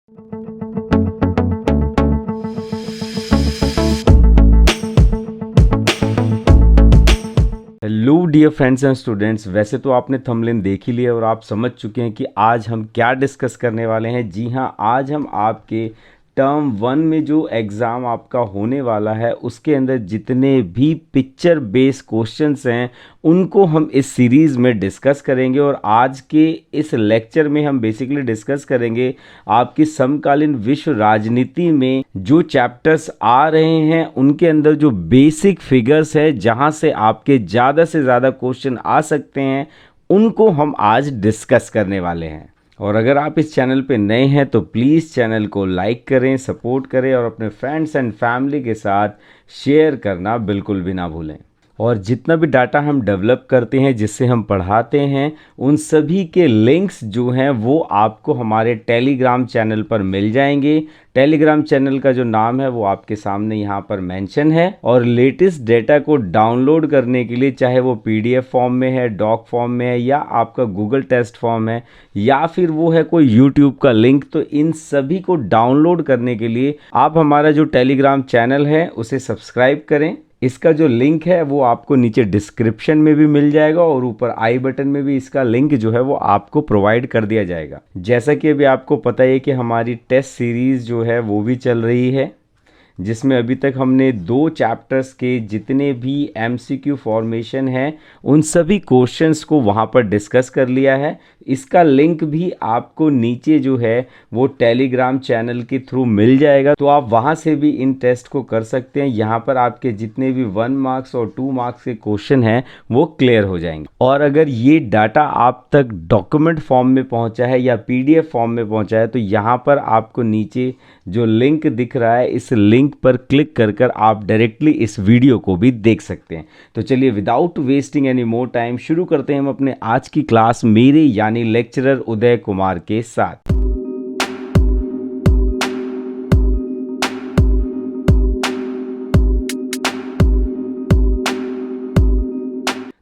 Hello dear friends and students, वैसे तो आपने थंबनेल देख ही लिया और आप समझ चुके हैं कि आज हम क्या डिस्कस करने वाले हैं। जी हाँ, आज हम आपके टर्म 1 में जो एग्ज़ाम आपका होने वाला है उसके अंदर जितने भी पिक्चर बेस्ड क्वेश्चंस हैं उनको हम इस सीरीज़ में डिस्कस करेंगे। और आज के इस लेक्चर में हम बेसिकली डिस्कस करेंगे आपकी समकालीन विश्व राजनीति में जो चैप्टर्स आ रहे हैं उनके अंदर जो बेसिक फिगर्स है जहां से आपके ज़्यादा से ज़्यादा क्वेश्चन आ सकते हैं उनको हम आज डिस्कस करने वाले हैं। और अगर आप इस चैनल पे नए हैं तो प्लीज़ चैनल को लाइक करें, सपोर्ट करें और अपने फ्रेंड्स एंड फैमिली के साथ शेयर करना बिल्कुल भी ना भूलें। और जितना भी डाटा हम डेवलप करते हैं, जिससे हम पढ़ाते हैं, उन सभी के लिंक्स जो हैं वो आपको हमारे टेलीग्राम चैनल पर मिल जाएंगे। टेलीग्राम चैनल का जो नाम है वो आपके सामने यहाँ पर मेंशन है। और लेटेस्ट डेटा को डाउनलोड करने के लिए, चाहे वो पीडीएफ फॉर्म में है, डॉक फॉर्म में है, या आपका गूगल टेस्ट फॉर्म है, या फिर वो है कोई यूट्यूब का लिंक, तो इन सभी को डाउनलोड करने के लिए आप हमारा जो टेलीग्राम चैनल है उसे सब्सक्राइब करें। इसका जो लिंक है वो आपको नीचे डिस्क्रिप्शन में भी मिल जाएगा और ऊपर आई बटन में भी इसका लिंक जो है वो आपको प्रोवाइड कर दिया जाएगा। जैसा कि अभी आपको पता है कि हमारी टेस्ट सीरीज़ जो है वो भी चल रही है, जिसमें अभी तक हमने 2 चैप्टर्स के जितने भी एमसीक्यू फॉर्मेशन हैं उन सभी क्वेश्चंस को वहाँ पर डिस्कस कर लिया है। इसका लिंक भी आपको नीचे जो है वो टेलीग्राम चैनल के थ्रू मिल जाएगा, तो आप वहाँ से भी इन टेस्ट को कर सकते हैं। यहाँ पर आपके जितने भी 1 मार्क्स और 2 मार्क्स के क्वेश्चन हैं वो क्लियर हो जाएंगे। और अगर ये डाटा आप तक डॉक्यूमेंट फॉर्म में पहुँचा है या पीडीएफ फॉर्म में पहुँचा है तो यहाँ पर आपको नीचे जो लिंक दिख रहा है इस लिंक पर क्लिक कर आप डायरेक्टली इस वीडियो को भी देख सकते हैं। तो चलिए without wasting any more time शुरू करते हैं हम अपने आज की क्लास मेरे यानी लेक्चरर उदय कुमार के साथ।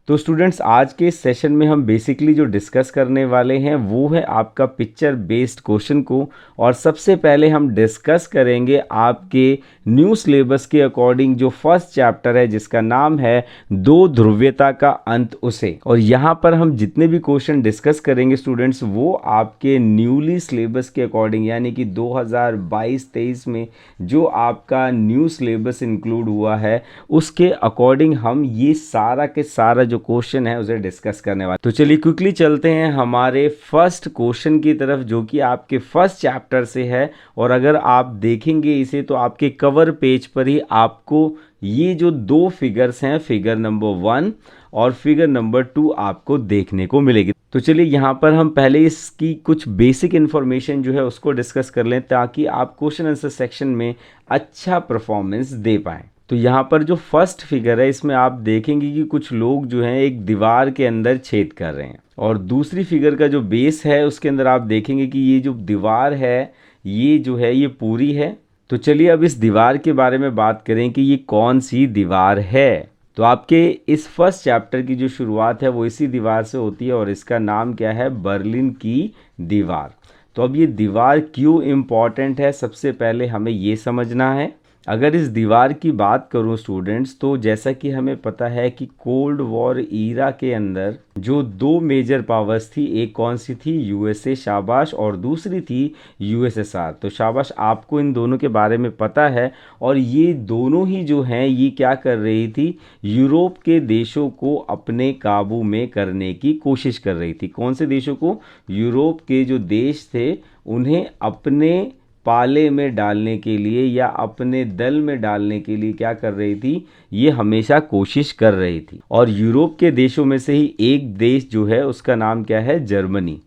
तो स्टूडेंट्स, आज के सेशन में हम बेसिकली जो डिस्कस करने वाले हैं वो है आपका पिक्चर बेस्ड क्वेश्चन को। और सबसे पहले हम डिस्कस करेंगे आपके न्यू सिलेबस के अकॉर्डिंग जो फर्स्ट चैप्टर है जिसका नाम है दो ध्रुवीयता का अंत उसे। और यहाँ पर हम जितने भी क्वेश्चन डिस्कस करेंगे स्टूडेंट्स वो आपके न्यूली सिलेबस के अकॉर्डिंग, यानी कि 2022-23 में जो आपका न्यू सिलेबस इंक्लूड हुआ है उसके अकॉर्डिंग हम ये सारा के सारा जो क्वेश्चन है उसे डिस्कस करने वाले। तो चलिए क्विकली चलते हैं हमारे फर्स्ट क्वेश्चन की तरफ जो कि आपके फर्स्ट चैप्टर से है। और अगर आप देखेंगे इसे तो आपके कवर पेज पर ही आपको ये जो 2 फिगर्स हैं, फिगर नंबर 1 और फिगर नंबर 2 आपको देखने को मिलेगी। तो चलिए यहाँ पर हम पहले इसकी कुछ बेसिक इन्फॉर्मेशन जो है उसको डिस्कस कर लें ताकि आप क्वेश्चन आंसर सेक्शन में अच्छा परफॉर्मेंस दे पाएँ। तो यहाँ पर जो फर्स्ट फिगर है इसमें आप देखेंगे कि कुछ लोग जो हैं एक दीवार के अंदर छेद कर रहे हैं। और दूसरी फिगर का जो बेस है उसके अंदर आप देखेंगे कि ये जो दीवार है ये जो है ये पूरी है। तो चलिए अब इस दीवार के बारे में बात करें कि ये कौन सी दीवार है। तो आपके इस फर्स्ट चैप्टर की जो शुरुआत है वो इसी दीवार से होती है और इसका नाम क्या है, बर्लिन की दीवार। तो अब ये दीवार क्यों इम्पॉर्टेंट है सबसे पहले हमें ये समझना है। अगर इस दीवार की बात करूं स्टूडेंट्स तो जैसा कि हमें पता है कि कोल्ड वॉर ईरा के अंदर जो 2 मेजर पावर्स थी, एक कौन सी थी, यूएसए शाबाश, और दूसरी थी यूएसएसआर। तो शाबाश, आपको इन दोनों के बारे में पता है। और ये दोनों ही जो हैं ये क्या कर रही थी, यूरोप के देशों को अपने काबू में करने की कोशिश कर रही थी। कौन से देशों को, यूरोप के जो देश थे उन्हें अपने पाले में डालने के लिए या अपने दल में डालने के लिए क्या कर रही थी, ये हमेशा कोशिश कर रही थी। और यूरोप के देशों में से ही एक देश जो है उसका नाम क्या है, जर्मनी।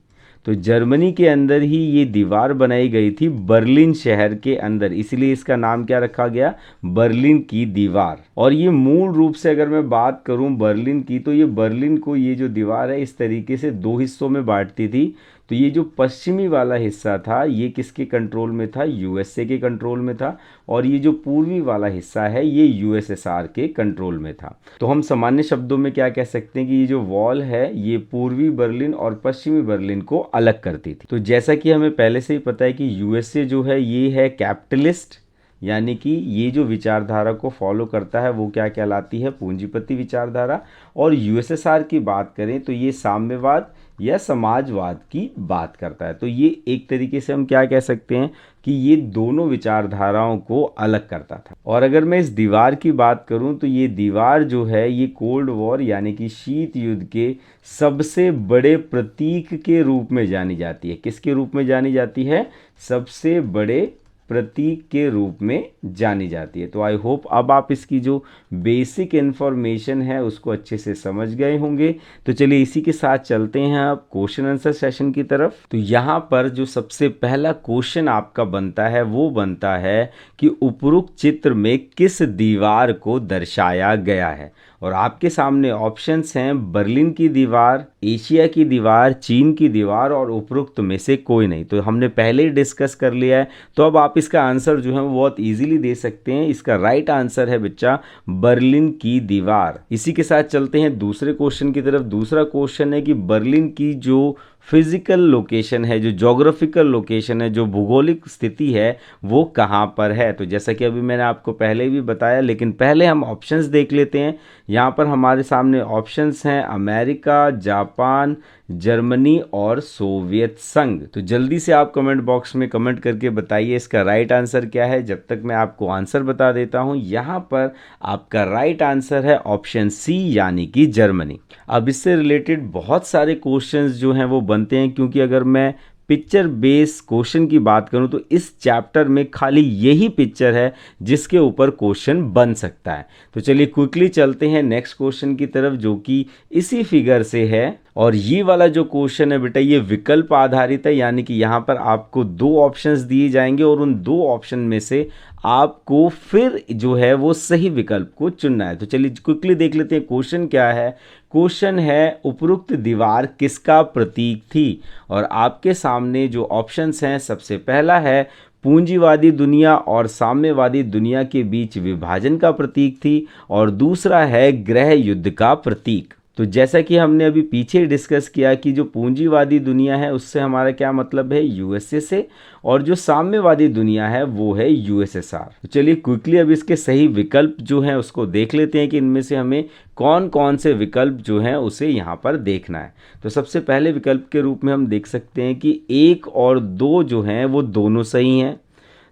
तो जर्मनी के अंदर ही ये दीवार बनाई गई थी बर्लिन शहर के अंदर, इसलिए इसका नाम क्या रखा गया, बर्लिन की दीवार। और ये मूल रूप से अगर मैं बात करूं बर्लिन की तो ये बर्लिन को, ये जो दीवार है इस तरीके से 2 हिस्सों में बांटती थी तो ये जो पश्चिमी वाला हिस्सा था ये किसके कंट्रोल में था, यूएसए के कंट्रोल में था, और ये जो पूर्वी वाला हिस्सा है ये यूएसएसआर के कंट्रोल में था। तो हम सामान्य शब्दों में क्या कह सकते हैं कि ये जो वॉल है ये पूर्वी बर्लिन और पश्चिमी बर्लिन को अलग करती थी। तो जैसा कि हमें पहले से ही पता है कि यूएसए जो है ये है कैपिटलिस्ट, यानी कि ये जो विचारधारा को फॉलो करता है वो क्या कहलाती है, पूंजीपति विचारधारा। और यूएसएसआर की बात करें तो ये साम्यवाद या समाजवाद की बात करता है। तो ये एक तरीके से हम क्या कह सकते हैं कि ये दोनों विचारधाराओं को अलग करता था। और अगर मैं इस दीवार की बात करूं तो ये दीवार जो है ये कोल्ड वॉर यानी कि शीत युद्ध के सबसे बड़े प्रतीक के रूप में जानी जाती है। किसके रूप में जानी जाती है, सबसे बड़े प्रतीक के रूप में जानी जाती है। तो आई होप अब आप इसकी जो बेसिक इन्फॉर्मेशन है उसको अच्छे से समझ गए होंगे। तो चलिए इसी के साथ चलते हैं अब क्वेश्चन आंसर सेशन की तरफ। तो यहाँ पर जो सबसे पहला क्वेश्चन आपका बनता है वो बनता है कि उपरोक्त चित्र में किस दीवार को दर्शाया गया है। और आपके सामने ऑप्शंस हैं बर्लिन की दीवार, एशिया की दीवार, चीन की दीवार और उपरोक्त में से कोई नहीं। तो हमने पहले ही डिस्कस कर लिया है, तो अब आप इसका आंसर जो है वो बहुत इजीली दे सकते हैं। इसका राइट आंसर है बच्चा बर्लिन की दीवार। इसी के साथ चलते हैं दूसरे क्वेश्चन की तरफ। दूसरा क्वेश्चन है कि बर्लिन की जो फिजिकल लोकेशन है, जो जोग्राफिकल लोकेशन है, जो भूगोलिक स्थिति है वो कहाँ पर है। तो जैसा कि अभी मैंने आपको पहले भी बताया, लेकिन पहले हम ऑप्शंस देख लेते हैं। यहाँ पर हमारे सामने ऑप्शंस हैं अमेरिका, जापान, जर्मनी और सोवियत संघ। तो जल्दी से आप कमेंट बॉक्स में कमेंट करके बताइए इसका राइट आंसर क्या है, जब तक मैं आपको आंसर बता देता हूँ। यहाँ पर आपका राइट आंसर है ऑप्शन सी यानी कि जर्मनी। अब इससे रिलेटेड बहुत सारे क्वेश्चंस जो हैं वो बनते हैं, क्योंकि अगर मैं पिक्चर बेस क्वेश्चन की बात करूं तो इस चैप्टर में खाली यही पिक्चर है जिसके ऊपर क्वेश्चन बन सकता है। तो चलिए क्विकली चलते हैं नेक्स्ट क्वेश्चन की तरफ जो कि इसी फिगर से है। और ये वाला जो क्वेश्चन है बेटा ये विकल्प आधारित है, यानी कि यहाँ पर आपको दो ऑप्शंस दिए जाएंगे और उन दो ऑप्शन में से आपको फिर जो है वो सही विकल्प को चुनना है। तो चलिए क्विकली देख लेते हैं क्वेश्चन क्या है। क्वेश्चन है उपरोक्त दीवार किसका प्रतीक थी। और आपके सामने जो ऑप्शंस हैं, सबसे पहला है पूंजीवादी दुनिया और साम्यवादी दुनिया के बीच विभाजन का प्रतीक थी, और दूसरा है गृह युद्ध का प्रतीक। तो जैसा कि हमने अभी पीछे डिस्कस किया कि जो पूंजीवादी दुनिया है उससे हमारा क्या मतलब है, यूएसए से, और जो साम्यवादी दुनिया है वो है यूएसएसआर। तो चलिए क्विकली अब इसके सही विकल्प जो हैं उसको देख लेते हैं कि इनमें से हमें कौन कौन से विकल्प जो हैं उसे यहाँ पर देखना है। तो सबसे पहले विकल्प के रूप में हम देख सकते हैं कि 1 और 2 जो हैं वो दोनों सही हैं।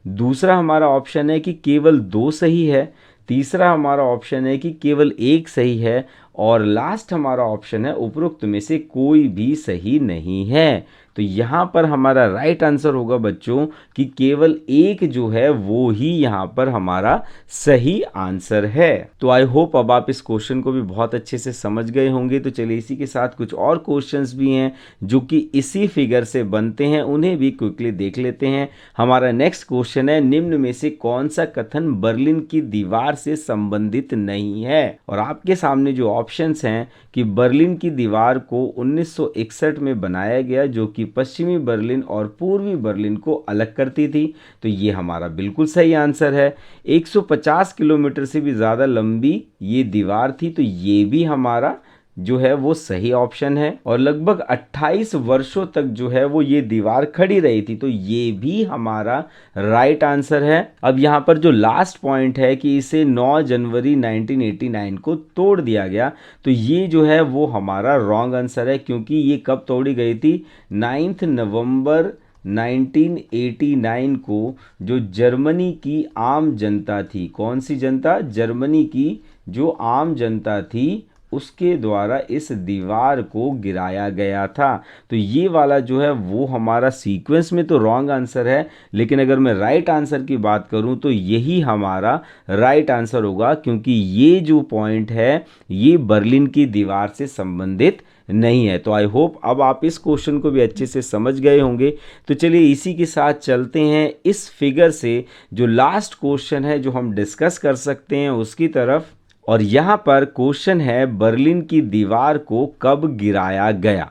दूसरा हमारा ऑप्शन है कि केवल 2 सही है। तीसरा हमारा ऑप्शन है कि केवल 1 सही है, और लास्ट हमारा ऑप्शन है उपरोक्त में से कोई भी सही नहीं है। तो यहाँ पर हमारा राइट आंसर होगा बच्चों कि केवल 1 जो है वो ही यहाँ पर हमारा सही आंसर है। तो आई होप अब आप इस क्वेश्चन को भी बहुत अच्छे से समझ गए होंगे। तो चलिए इसी के साथ कुछ और क्वेश्चंस भी हैं जो कि इसी फिगर से बनते हैं, उन्हें भी क्विकली देख लेते हैं। हमारा नेक्स्ट क्वेश्चन है निम्न में से कौन सा कथन बर्लिन की दीवार से संबंधित नहीं है। और आपके सामने जो ऑप्शंस हैं कि बर्लिन की दीवार को 1961 में बनाया गया जो कि पश्चिमी बर्लिन और पूर्वी बर्लिन को अलग करती थी। तो ये हमारा बिल्कुल सही आंसर है। 150 किलोमीटर से भी ज़्यादा लंबी ये दीवार थी, तो ये भी हमारा जो है वो सही ऑप्शन है। और लगभग 28 वर्षों तक जो है वो ये दीवार खड़ी रही थी, तो ये भी हमारा राइट आंसर है। अब यहाँ पर जो लास्ट पॉइंट है कि इसे 9 जनवरी 1989 को तोड़ दिया गया, तो ये जो है वो हमारा रॉन्ग आंसर है, क्योंकि ये कब तोड़ी गई थी, 9 नवंबर 1989 को जो जर्मनी की आम जनता थी, कौन सी जनता, जर्मनी की जो आम जनता थी उसके द्वारा इस दीवार को गिराया गया था। तो ये वाला जो है वो हमारा सीक्वेंस में तो रॉन्ग आंसर है, लेकिन अगर मैं राइट आंसर की बात करूं तो यही हमारा राइट आंसर होगा, क्योंकि ये जो पॉइंट है ये बर्लिन की दीवार से संबंधित नहीं है। तो आई होप अब आप इस क्वेश्चन को भी अच्छे से समझ गए होंगे। तो चलिए इसी के साथ चलते हैं इस फिगर से जो लास्ट क्वेश्चन है जो हम डिस्कस कर सकते हैं उसकी तरफ। और यहाँ पर क्वेश्चन है बर्लिन की दीवार को कब गिराया गया।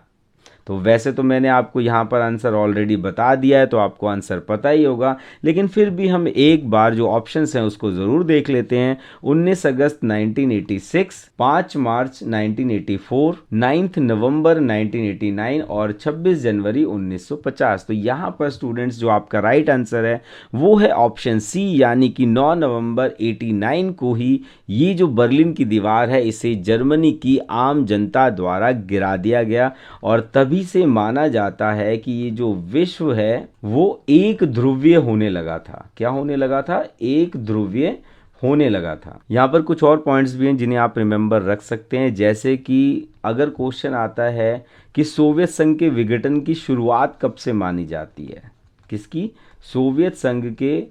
तो वैसे तो मैंने आपको यहाँ पर आंसर ऑलरेडी बता दिया है, तो आपको आंसर पता ही होगा, लेकिन फिर भी हम एक बार जो ऑप्शंस हैं उसको ज़रूर देख लेते हैं। 19 अगस्त 1986, 5 मार्च 1984, 9 नवंबर 1989 और 26 जनवरी 1950। तो यहाँ पर स्टूडेंट्स जो आपका राइट आंसर है वो है ऑप्शन सी, यानी कि 9 नवंबर 89 को ही ये जो बर्लिन की दीवार है इसे जर्मनी की आम जनता द्वारा गिरा दिया गया। और तभी से माना जाता है कि ये जो विश्व है वो एक ध्रुवीय होने लगा था। क्या होने लगा था? एक ध्रुवीय होने लगा था। यहाँ पर कुछ और पॉइंट्स भी हैं जिन्हें आप रिमेंबर रख सकते हैं, जैसे कि अगर क्वेश्चन आता है कि सोवियत संघ के विघटन की शुरुआत कब से मानी जाती है। किसकी? सोवियत संघ के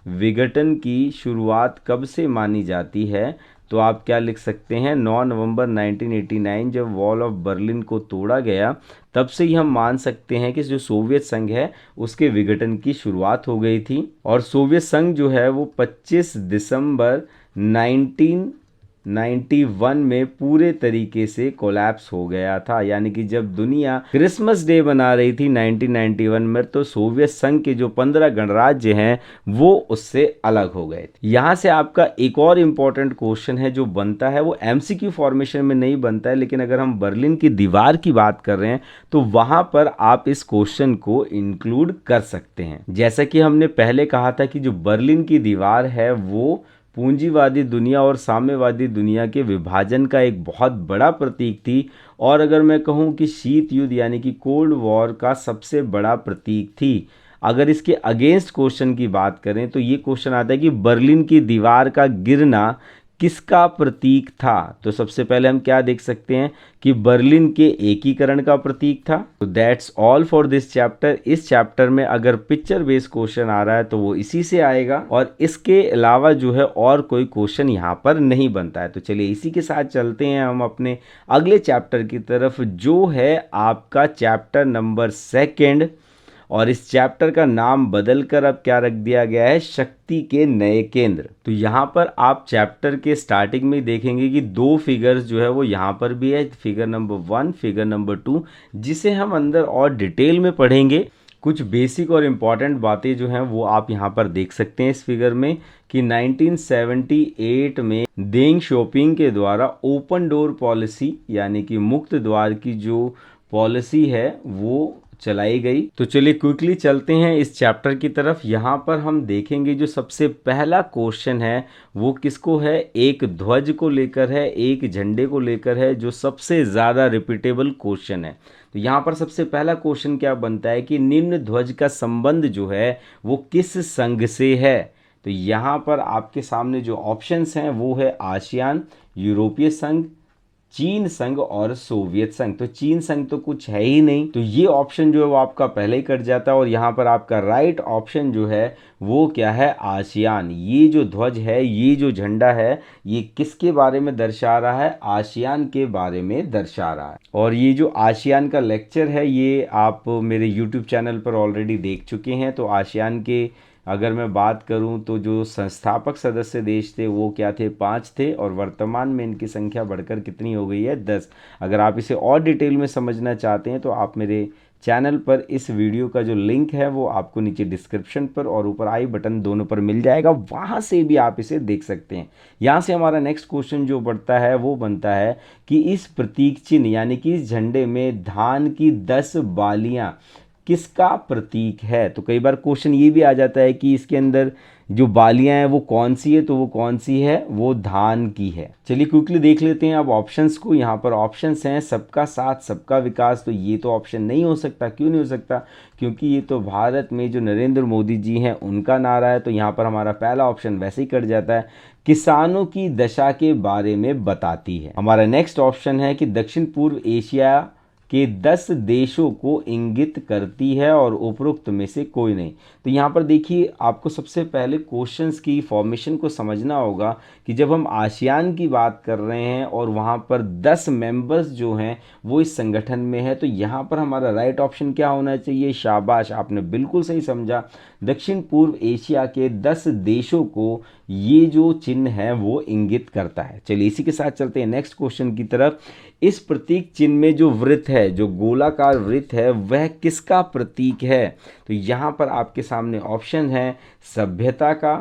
विघटन की शुरुआत कब से मानी जाती है? तो आप क्या लिख सकते हैं? 9 नवंबर 1989 जब वॉल ऑफ बर्लिन को तोड़ा गया तब से ही हम मान सकते हैं कि जो सोवियत संघ है उसके विघटन की शुरुआत हो गई थी। और सोवियत संघ जो है वो 25 दिसंबर 1991 में पूरे तरीके से कोलैप्स हो गया था। यानी कि जब दुनिया क्रिसमस डे मना रही थी 1991 में, तो सोवियत संघ के जो 15 गणराज्य हैं वो उससे अलग हो गए थे। यहाँ से आपका एक और इम्पॉर्टेंट क्वेश्चन है जो बनता है, वो एमसीक्यू फॉर्मेशन में नहीं बनता है, लेकिन अगर हम बर्लिन की दीवार की बात कर रहे हैं तो वहां पर आप इस क्वेश्चन को इंक्लूड कर सकते हैं। जैसा कि हमने पहले कहा था कि जो बर्लिन की दीवार है वो पूंजीवादी दुनिया और साम्यवादी दुनिया के विभाजन का एक बहुत बड़ा प्रतीक थी, और अगर मैं कहूँ कि शीत युद्ध यानी कि कोल्ड वॉर का सबसे बड़ा प्रतीक थी। अगर इसके अगेंस्ट क्वेश्चन की बात करें तो ये क्वेश्चन आता है कि बर्लिन की दीवार का गिरना किसका प्रतीक था। तो सबसे पहले हम क्या देख सकते हैं कि बर्लिन के एकीकरण का प्रतीक था। तो that's all for this chapter. इस चैप्टर में अगर पिक्चर बेस्ड क्वेश्चन आ रहा है तो वो इसी से आएगा, और इसके अलावा जो है और कोई क्वेश्चन यहाँ पर नहीं बनता है। तो चलिए इसी के साथ चलते हैं हम अपने अगले चैप्टर की तरफ, जो है आपका चैप्टर नंबर 2, और इस चैप्टर का नाम बदलकर अब क्या रख दिया गया है? शक्ति के नए केंद्र। तो यहाँ पर आप चैप्टर के स्टार्टिंग में देखेंगे कि 2 फिगर्स जो है वो यहाँ पर भी है, फिगर नंबर 1, फिगर नंबर 2, जिसे हम अंदर और डिटेल में पढ़ेंगे। कुछ बेसिक और इम्पॉर्टेंट बातें जो हैं वो आप यहाँ पर देख सकते हैं इस फिगर में, कि 1978 में देंग शोपिंग के द्वारा ओपन डोर पॉलिसी यानी कि मुक्त द्वार की जो पॉलिसी है वो चलाई गई। तो चलिए क्विकली चलते हैं इस चैप्टर की तरफ। यहाँ पर हम देखेंगे जो सबसे पहला क्वेश्चन है वो किसको है? एक ध्वज को लेकर है, एक झंडे को लेकर है, जो सबसे ज़्यादा रिपीटेबल क्वेश्चन है। तो यहाँ पर सबसे पहला क्वेश्चन क्या बनता है कि निम्न ध्वज का संबंध जो है वो किस संघ से है? तो यहाँ पर आपके सामने जो ऑप्शंस हैं वो है आसियान, यूरोपीय संघ, चीन संघ और सोवियत संघ। तो चीन संघ तो कुछ है ही नहीं, तो ये ऑप्शन जो है वो आपका पहले ही कट जाता है। और यहाँ पर आपका राइट ऑप्शन जो है वो क्या है? आसियान। ये जो ध्वज है, ये जो झंडा है, ये किसके बारे में दर्शा रहा है? आसियान के बारे में दर्शा रहा है। और ये जो आसियान का लेक्चर है ये आप मेरे यूट्यूब चैनल पर ऑलरेडी देख चुके हैं। तो आसियान के अगर मैं बात करूं तो जो संस्थापक सदस्य देश थे वो क्या थे? 5 थे, और वर्तमान में इनकी संख्या बढ़कर कितनी हो गई है? 10। अगर आप इसे और डिटेल में समझना चाहते हैं तो आप मेरे चैनल पर इस वीडियो का जो लिंक है वो आपको नीचे डिस्क्रिप्शन पर और ऊपर आई बटन दोनों पर मिल जाएगा, वहाँ से भी आप इसे देख सकते हैं। यहाँ से हमारा नेक्स्ट क्वेश्चन जो बढ़ता है वो बनता है कि इस प्रतीक चिन्ह यानी कि इस झंडे में धान की 10 बालियाँ किसका प्रतीक है? तो कई बार क्वेश्चन ये भी आ जाता है कि इसके अंदर जो बालियां हैं वो कौन सी है? तो वो कौन सी है? वो धान की है। चलिए क्विकली देख लेते हैं अब ऑप्शंस को। यहाँ पर ऑप्शंस हैं सबका साथ सबका विकास। तो ये तो ऑप्शन नहीं हो सकता। क्यों नहीं हो सकता? क्योंकि ये तो भारत में जो नरेंद्र मोदी जी हैं उनका नारा है। तो यहाँ पर हमारा पहला ऑप्शन वैसे ही कट जाता है। किसानों की दशा के बारे में बताती है। हमारा नेक्स्ट ऑप्शन है कि दक्षिण पूर्व एशिया के 10 देशों को इंगित करती है, और उपरोक्त में से कोई नहीं। तो यहाँ पर देखिए आपको सबसे पहले क्वेश्चंस की फॉर्मेशन को समझना होगा कि जब हम आसियान की बात कर रहे हैं और वहाँ पर 10 मेंबर्स जो हैं वो इस संगठन में है, तो यहाँ पर हमारा राइट ऑप्शन क्या होना चाहिए? शाबाश, आपने बिल्कुल सही समझा। दक्षिण पूर्व एशिया के 10 देशों को ये जो चिन्ह है वो इंगित करता है। चलिए इसी के साथ चलते हैं नेक्स्ट क्वेश्चन की तरफ। इस प्रतीक चिन्ह में जो वृत्त है, जो गोलाकार वृत्त है, वह किसका प्रतीक है? तो यहाँ पर आपके सामने ऑप्शन है सभ्यता का,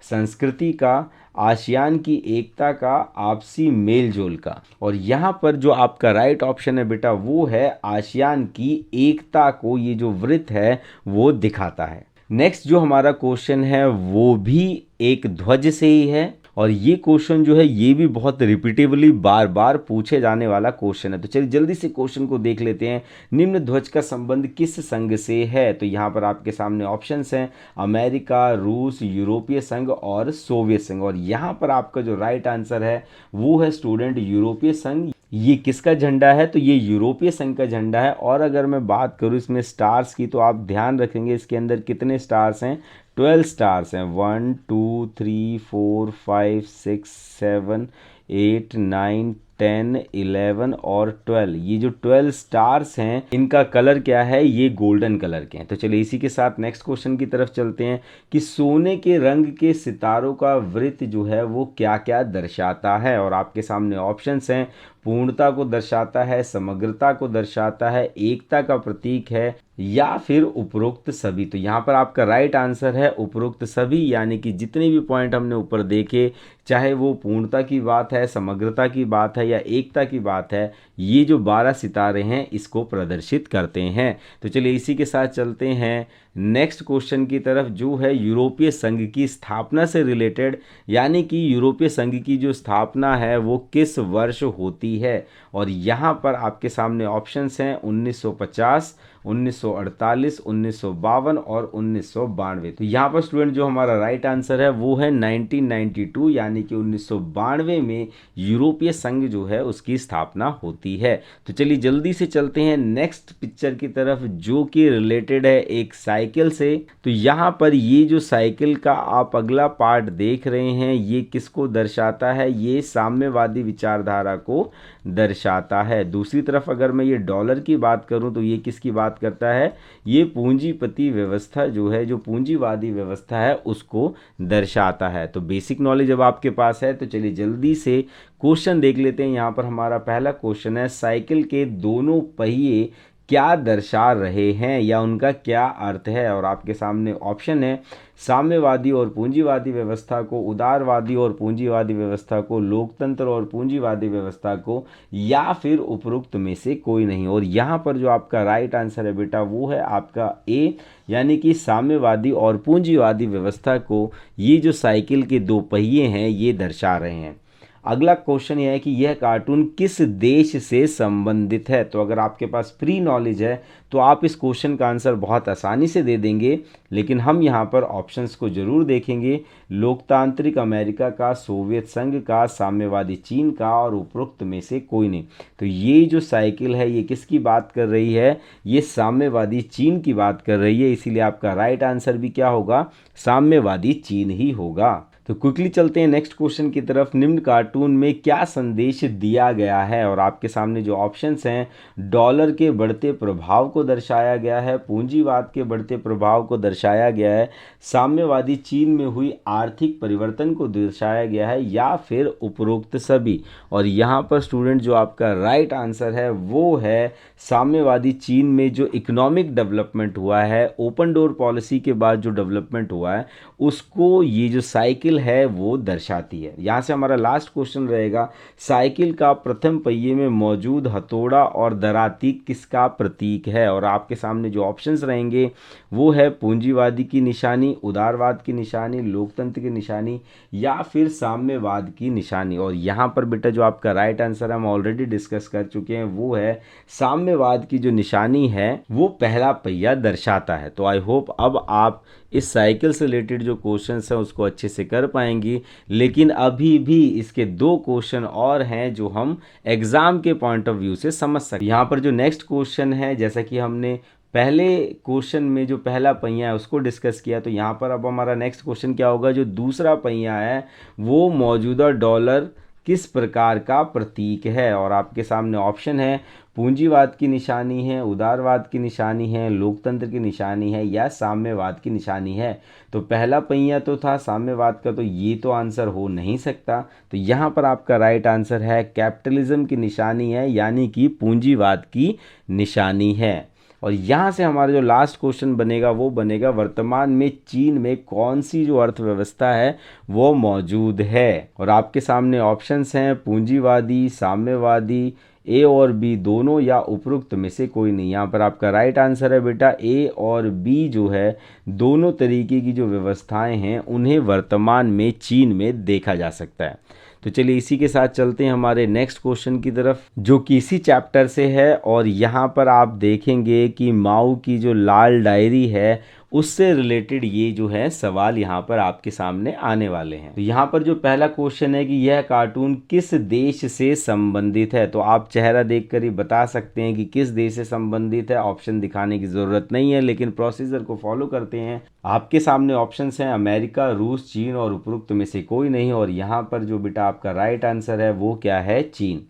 संस्कृति का, आसियान की एकता का, आपसी मेल जोल का। और यहाँ पर जो आपका राइट ऑप्शन है बेटा वो है आसियान की एकता को ये जो वृत्त है वो दिखाता है। नेक्स्ट जो हमारा क्वेश्चन है वो भी एक ध्वज से ही है और ये क्वेश्चन जो है ये भी बहुत रिपीटेबली बार बार पूछे जाने वाला क्वेश्चन है। तो चलिए जल्दी से क्वेश्चन को देख लेते हैं। निम्न ध्वज का संबंध किस संघ से है? तो यहाँ पर आपके सामने ऑप्शंस हैं अमेरिका, रूस, यूरोपीय संघ और सोवियत संघ। और यहाँ पर आपका जो राइट आंसर है वो है स्टूडेंट यूरोपीय संघ। ये किसका झंडा है? तो ये यूरोपीय संघ का झंडा है। और अगर मैं बात करूँ इसमें स्टार्स की तो आप ध्यान रखेंगे इसके अंदर कितने स्टार्स हैं, 12 स्टार्स हैं। 1 2 3 4 5 6 7 8 9 10 11 और 12, ये जो 12 स्टार्स हैं इनका कलर क्या है? ये गोल्डन कलर के हैं। तो चलिए इसी के साथ नेक्स्ट क्वेश्चन की तरफ चलते हैं कि सोने के रंग के सितारों का वृत्त जो है वो क्या क्या दर्शाता है? और आपके सामने ऑप्शंस हैं पूर्णता को दर्शाता है, समग्रता को दर्शाता है, एकता का प्रतीक है या फिर उपरोक्त सभी। तो यहाँ पर आपका राइट आंसर है उपरोक्त सभी, यानी कि जितने भी पॉइंट हमने ऊपर देखे, चाहे वो पूर्णता की बात है, समग्रता की बात है या एकता की बात है, ये जो 12 सितारे हैं इसको प्रदर्शित करते हैं। तो चलिए इसी के साथ चलते हैं नेक्स्ट क्वेश्चन की तरफ जो है यूरोपीय संघ की स्थापना से रिलेटेड, यानी कि यूरोपीय संघ की जो स्थापना है वो किस वर्ष होती है? और यहाँ पर आपके सामने ऑप्शंस हैं 1950, 1948, 1952 और 1992। तो यहाँ पर स्टूडेंट जो हमारा राइट आंसर है वो है 1992, यानी कि 1992 में यूरोपीय संघ जो है उसकी स्थापना होती है। तो चलिए जल्दी से चलते हैं नेक्स्ट पिक्चर की तरफ जो कि रिलेटेड है एक साइकिल से। तो यहाँ पर ये जो साइकिल का आप अगला पार्ट देख रहे हैं ये किसको दर्शाता है? ये साम्यवादी विचारधारा को दर्शाता है। दूसरी तरफ अगर मैं ये डॉलर की बात करूं तो ये किसकी बात करता है? ये पूंजीपति व्यवस्था जो है, जो पूंजीवादी व्यवस्था है उसको दर्शाता है। तो बेसिक नॉलेज अब आपके पास है। तो चलिए जल्दी से क्वेश्चन देख लेते हैं। यहाँ पर हमारा पहला क्वेश्चन है साइकिल के दोनों पहिए क्या दर्शा रहे हैं या उनका क्या अर्थ है? और आपके सामने ऑप्शन है साम्यवादी और पूंजीवादी व्यवस्था को, उदारवादी और पूंजीवादी व्यवस्था को, लोकतंत्र और पूंजीवादी व्यवस्था को, या फिर उपरोक्त में से कोई नहीं। और यहाँ पर जो आपका राइट आंसर है बेटा वो है आपका ए, यानी कि साम्यवादी और पूंजीवादी व्यवस्था को ये जो साइकिल के दो पहिए हैं ये दर्शा रहे हैं। अगला क्वेश्चन यह है कि यह कार्टून किस देश से संबंधित है? तो अगर आपके पास प्री नॉलेज है तो आप इस क्वेश्चन का आंसर बहुत आसानी से दे देंगे, लेकिन हम यहाँ पर ऑप्शंस को जरूर देखेंगे। लोकतांत्रिक अमेरिका का, सोवियत संघ का, साम्यवादी चीन का और उपरोक्त में से कोई नहीं। तो ये जो साइकिल है ये किसकी बात कर रही है? ये साम्यवादी चीन की बात कर रही है, इसीलिए आपका राइट आंसर भी क्या होगा? साम्यवादी चीन ही होगा। तो क्विकली चलते हैं नेक्स्ट क्वेश्चन की तरफ। निम्न कार्टून में क्या संदेश दिया गया है? और आपके सामने जो ऑप्शंस हैं डॉलर के बढ़ते प्रभाव को दर्शाया गया है, पूंजीवाद के बढ़ते प्रभाव को दर्शाया गया है, साम्यवादी चीन में हुई आर्थिक परिवर्तन को दर्शाया गया है, या फिर उपरोक्त सभी। और यहाँ पर स्टूडेंट जो आपका राइट आंसर है वो है साम्यवादी चीन में जो इकोनॉमिक डेवलपमेंट हुआ है, ओपन डोर पॉलिसी के बाद जो डेवलपमेंट हुआ है उसको ये जो साइकिल है वो दर्शाती है। यहाँ से हमारा लास्ट क्वेश्चन रहेगा साइकिल का प्रथम पहिए में मौजूद हथौड़ा और दराती किसका प्रतीक है? और आपके सामने जो ऑप्शंस रहेंगे वो है पूंजीवादी की निशानी, उदारवाद की निशानी, लोकतंत्र की निशानी या फिर साम्यवाद की निशानी। और यहाँ पर बेटा जो आपका राइट आंसर हम ऑलरेडी डिस्कस कर चुके हैं वो है साम्यवाद की जो निशानी है वो पहला पहिया दर्शाता है। तो आई होप अब आप इस साइकिल से रिलेटेड जो क्वेश्चंस हैं उसको अच्छे से कर पाएंगी, लेकिन अभी भी इसके दो क्वेश्चन और हैं जो हम एग्जाम के पॉइंट ऑफ व्यू से समझ सकते हैं। यहाँ पर जो नेक्स्ट क्वेश्चन है, जैसा कि हमने पहले क्वेश्चन में जो पहला पहिया है उसको डिस्कस किया, तो यहाँ पर अब हमारा नेक्स्ट क्वेश्चन क्या होगा? जो दूसरा पहिया है वो मौजूदा डॉलर किस प्रकार का प्रतीक है? और आपके सामने ऑप्शन है पूंजीवाद की निशानी है, उदारवाद की निशानी है, लोकतंत्र की निशानी है या साम्यवाद की निशानी है। तो पहला पहिया तो था साम्यवाद का, तो ये तो आंसर हो नहीं सकता। तो यहाँ पर आपका राइट आंसर है कैपिटलिज्म की निशानी है, यानी कि पूंजीवाद की निशानी है। और यहाँ से हमारा जो लास्ट क्वेश्चन बनेगा वो बनेगा वर्तमान में चीन में कौन सी जो अर्थव्यवस्था है वो मौजूद है। और आपके सामने ऑप्शंस हैं पूंजीवादी, साम्यवादी, ए और बी दोनों या उपरोक्त में से कोई नहीं। यहाँ पर आपका राइट आंसर है बेटा ए और बी जो है दोनों तरीके की जो व्यवस्थाएं हैं उन्हें वर्तमान में चीन में देखा जा सकता है। तो चलिए इसी के साथ चलते हैं हमारे नेक्स्ट क्वेश्चन की तरफ, जो कि इसी चैप्टर से है। और यहाँ पर आप देखेंगे कि माओ की जो लाल डायरी है उससे रिलेटेड ये जो है सवाल यहाँ पर आपके सामने आने वाले हैं। तो यहाँ पर जो पहला क्वेश्चन है कि यह कार्टून किस देश से संबंधित है, तो आप चेहरा देखकर ही बता सकते हैं कि किस देश से संबंधित है। ऑप्शन दिखाने की ज़रूरत नहीं है, लेकिन प्रोसीजर को फॉलो करते हैं। आपके सामने ऑप्शंस हैं अमेरिका, रूस, चीन और उपरोक्त में से कोई नहीं। और यहाँ पर जो बेटा आपका राइट आंसर है वो क्या है, चीन।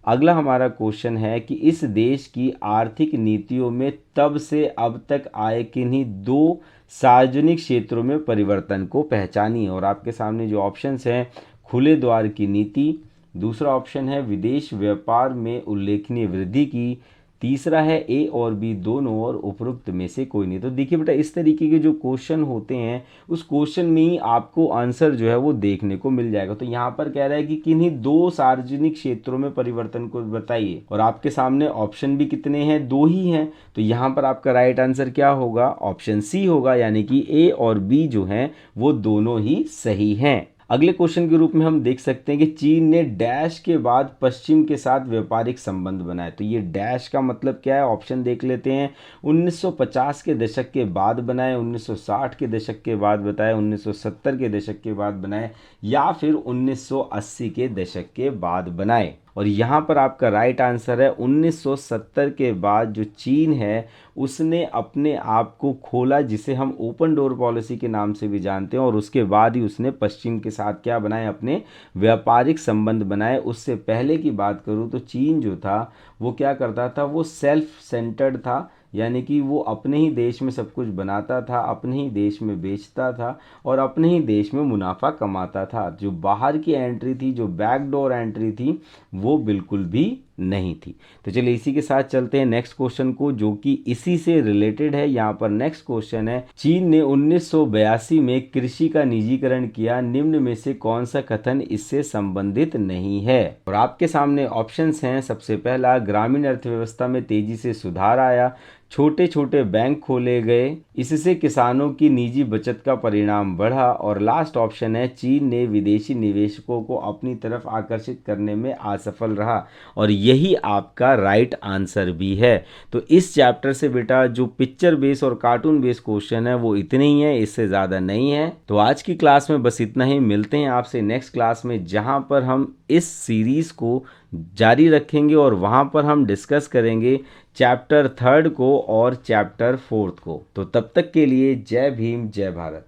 अगला हमारा क्वेश्चन है कि इस देश की आर्थिक नीतियों में तब से अब तक आए किन्हीं दो सार्वजनिक क्षेत्रों में परिवर्तन को पहचानिए। और आपके सामने जो ऑप्शंस हैं खुले द्वार की नीति, दूसरा ऑप्शन है विदेश व्यापार में उल्लेखनीय वृद्धि की, तीसरा है ए और बी दोनों और उपरोक्त में से कोई नहीं। तो देखिए बेटा इस तरीके के जो क्वेश्चन होते हैं उस क्वेश्चन में ही आपको आंसर जो है वो देखने को मिल जाएगा। तो यहाँ पर कह रहा है कि किन्हीं दो सार्वजनिक क्षेत्रों में परिवर्तन को बताइए, और आपके सामने ऑप्शन भी कितने हैं, दो ही हैं। तो यहाँ पर आपका राइट आंसर क्या होगा, ऑप्शन सी होगा, यानी कि ए और बी जो हैं वो दोनों ही सही हैं। अगले क्वेश्चन के रूप में हम देख सकते हैं कि चीन ने डैश के बाद पश्चिम के साथ व्यापारिक संबंध बनाए। तो ये डैश का मतलब क्या है, ऑप्शन देख लेते हैं। 1950 के दशक के बाद बनाए, 1960 के दशक के बाद बताए, 1970 के दशक के बाद बनाए या फिर 1980 के दशक के बाद बनाए। और यहाँ पर आपका राइट आंसर है 1970 के बाद जो चीन है उसने अपने आप को खोला, जिसे हम ओपन डोर पॉलिसी के नाम से भी जानते हैं। और उसके बाद ही उसने पश्चिम के साथ क्या बनाए, अपने व्यापारिक संबंध बनाए। उससे पहले की बात करूँ तो चीन जो था वो क्या करता था, वो सेल्फ सेंटर्ड था, यानी कि वो अपने ही देश में सब कुछ बनाता था, अपने ही देश में बेचता था और अपने ही देश में मुनाफा कमाता था। जो बाहर की एंट्री थी, जो बैकडोर एंट्री थी, वो बिल्कुल भी नहीं थी। तो चलिए इसी के साथ चलते हैं नेक्स्ट क्वेश्चन को, जो कि इसी से रिलेटेड है। यहाँ पर नेक्स्ट क्वेश्चन है, चीन ने 1982 में कृषि का निजीकरण किया, निम्न में से कौन सा कथन इससे संबंधित नहीं है। और आपके सामने ऑप्शंस हैं, सबसे पहला ग्रामीण अर्थव्यवस्था में तेजी से सुधार आया, छोटे छोटे बैंक खोले गए, इससे किसानों की निजी बचत का परिणाम बढ़ा, और लास्ट ऑप्शन है चीन ने विदेशी निवेशकों को अपनी तरफ आकर्षित करने में असफल रहा। और यही आपका राइट आंसर भी है। तो इस चैप्टर से बेटा जो पिक्चर बेस और कार्टून बेस क्वेश्चन है वो इतने ही है, इससे ज़्यादा नहीं है। तो आज की क्लास में बस इतना ही। मिलते हैं आपसे नेक्स्ट क्लास में, जहाँ पर हम इस सीरीज़ को जारी रखेंगे और वहाँ पर हम डिस्कस करेंगे चैप्टर 3 को और चैप्टर 4 को। तो तब तक के लिए जय भीम, जय भारत।